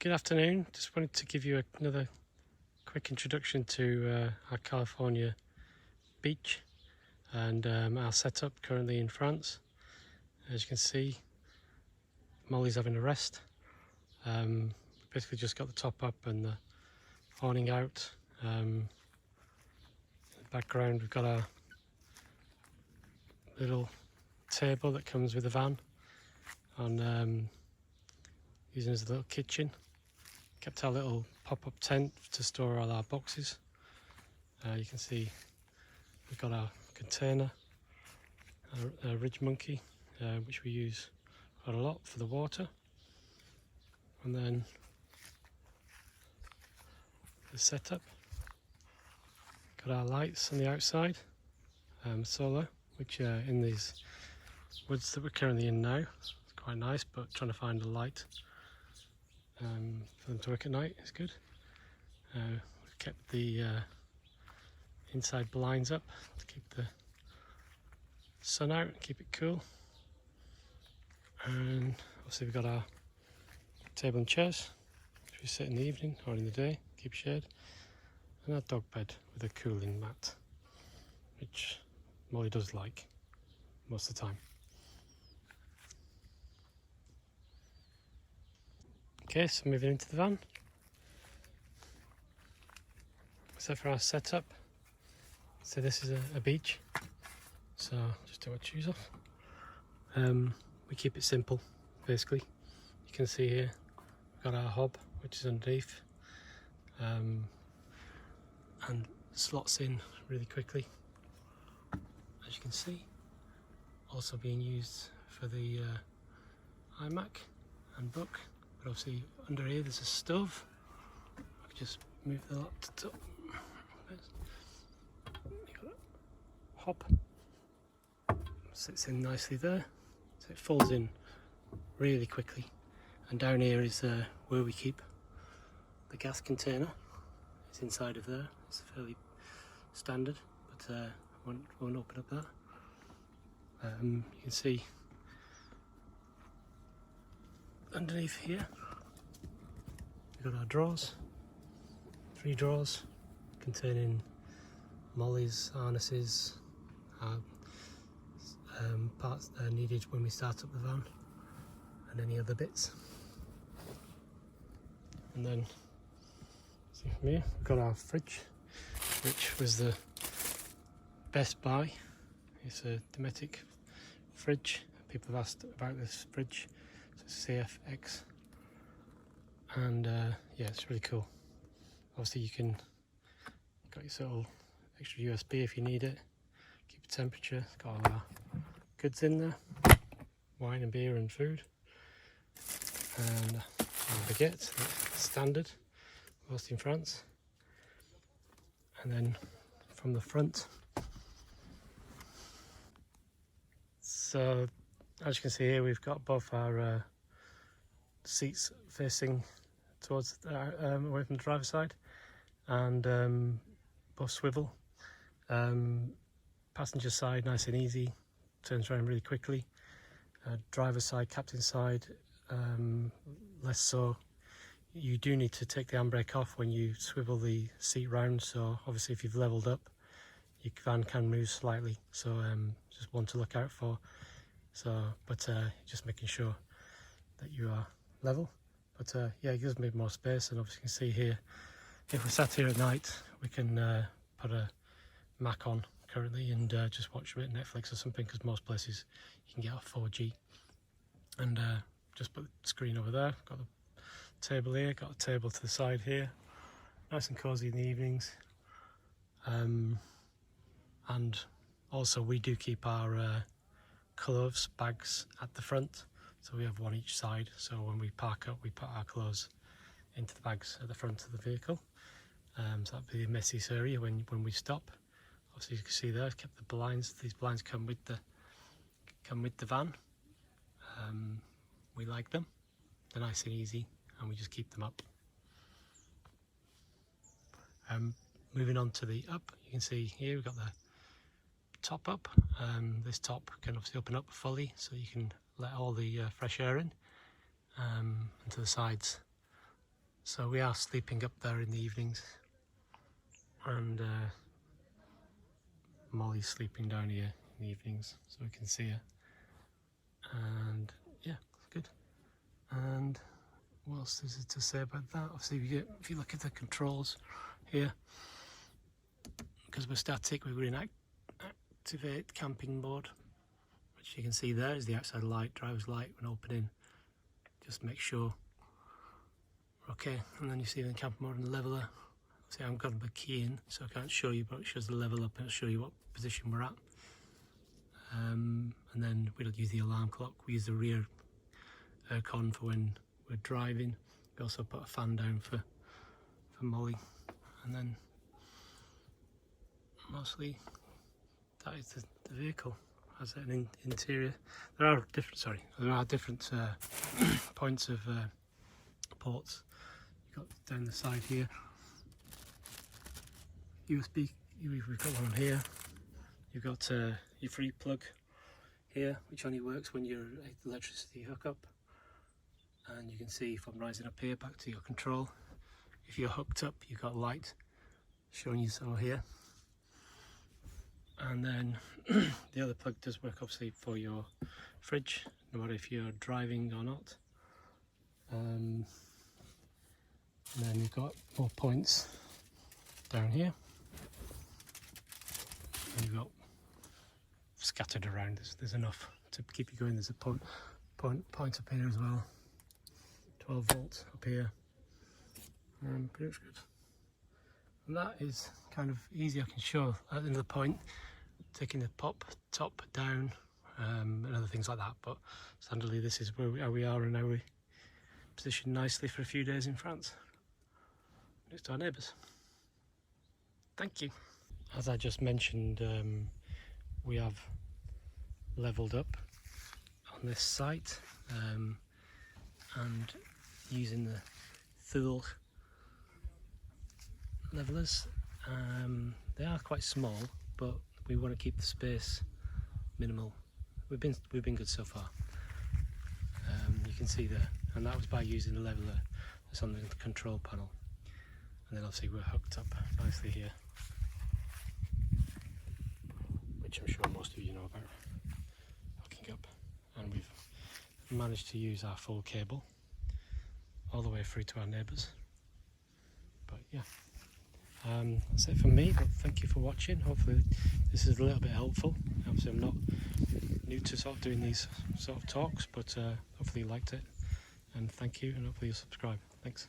Good afternoon. Just wanted to give you another quick introduction to our California beach and our setup currently in France. As you can see, Molly's having a rest. Basically just got the top up and the awning out. In the background we've got our little table that comes with the van on using as a little kitchen. Kept our little pop-up tent to store all our boxes. You can see we've got our container, our ridge monkey, which we use quite a lot for the water, and then the setup. Got our lights on the outside, solar, which in these woods that we're currently in now. It's quite nice, but trying to find a light for them to work at night is good. We've kept the inside blinds up to keep the sun out and keep it cool. And obviously we've got our table and chairs, which we sit in the evening or in the day, keep shade. And our dog bed with a cooling mat, which Molly does like most of the time. Okay, so moving into the van. So for our setup, so this is a beach, so just take my shoes off. We keep it simple, basically. You can see here, we've got our hob, which is underneath, and slots in really quickly, as you can see. Also being used for the iMac and book. But obviously under here there's a stove. I can just move the lot to top. You've got a hob. Sits in nicely there. So it folds in really quickly. And down here is where we keep the gas container. It's inside of there. It's fairly standard, but I won't open up that. You can see underneath here we've got our drawers, 3 drawers containing Molly's harnesses, parts that are needed when we start up the van, and any other bits. And then see from here we've got our fridge, which was the Best Buy. It's a Dometic fridge. People have asked about this fridge. It's CFX, and yeah, it's really cool. Obviously you've got your sort of extra USB if you need it. Keep the temperature. It's got all our goods in there, wine and beer and food, and baguette, standard, most in France. And then from the front, so as you can see here, we've got both our seats facing towards away from the driver's side, and both swivel. Passenger side, nice and easy, turns around really quickly. Driver's side, captain's side, less so. You do need to take the handbrake off when you swivel the seat round, so obviously if you've levelled up, your van can move slightly, so just one to look out for. So, but just making sure that you are level. But yeah, it gives me more space, and obviously you can see here, if we're sat here at night, we can put a Mac on currently and just watch a bit of Netflix or something, because most places you can get off 4G. And just put the screen over there. Got the table here, got a table to the side here. Nice and cosy in the evenings. And also we do keep our clothes bags at the front, so we have one each side, so when we park up we put our clothes into the bags at the front of the vehicle. So that'd be the messiest area when we stop. Obviously you can see there, I've kept the blinds. These blinds come with the van. We like them, they're nice and easy, and we just keep them up. Moving on to the up, you can see here we've got the top up. This top can obviously open up fully, so you can let all the fresh air in. And to the sides So we are sleeping up there in the evenings, and Molly's sleeping down here in the evenings so we can see her. And yeah, it's good. And what else is there to say about that? Obviously, if you look at the controls here, because we're static, we're in activate camping mode, which you can see there is the outside light, driver's light when opening. Just make sure we're okay. And then you see the camper mode and the leveler. See, I haven't got the key in, so I can't show you, but it shows the level up and it'll show you what position we're at. And then we don't use the alarm clock, we use the rear aircon for when we're driving. We also put a fan down for Molly, and then mostly that is the vehicle. Has an interior. There are different points of ports. You've got down the side here USB. We've got one on here. You've got your free plug here, which only works when you're at electricity hookup. And you can see if I'm rising up here, back to your control. If you're hooked up, you've got light showing you so here. And then the other plug does work obviously for your fridge, no matter if you're driving or not. And then you've got more points down here. And you've got scattered around, there's enough to keep you going. There's a point up here as well, 12 volts up here, pretty much good. And that is kind of easy. I can show at the end of the point, taking the top down, and other things like that, but standardly this is where we are, and now we're positioned nicely for a few days in France, next to our neighbours. Thank you. As I just mentioned, we have levelled up on this site, and using the Thule levelers. They are quite small, but we want to keep the space minimal. We've been good so far. You can see there, and that was by using the leveler that's on the control panel. And then obviously we're hooked up nicely here, which I'm sure most of you know about, hooking up. And we've managed to use our full cable all the way through to our neighbours. But yeah, that's it from me, but thank you for watching. Hopefully this is a little bit helpful. Obviously I'm not new to sort of doing these sort of talks, but hopefully you liked it, and thank you, and hopefully you'll subscribe. Thanks.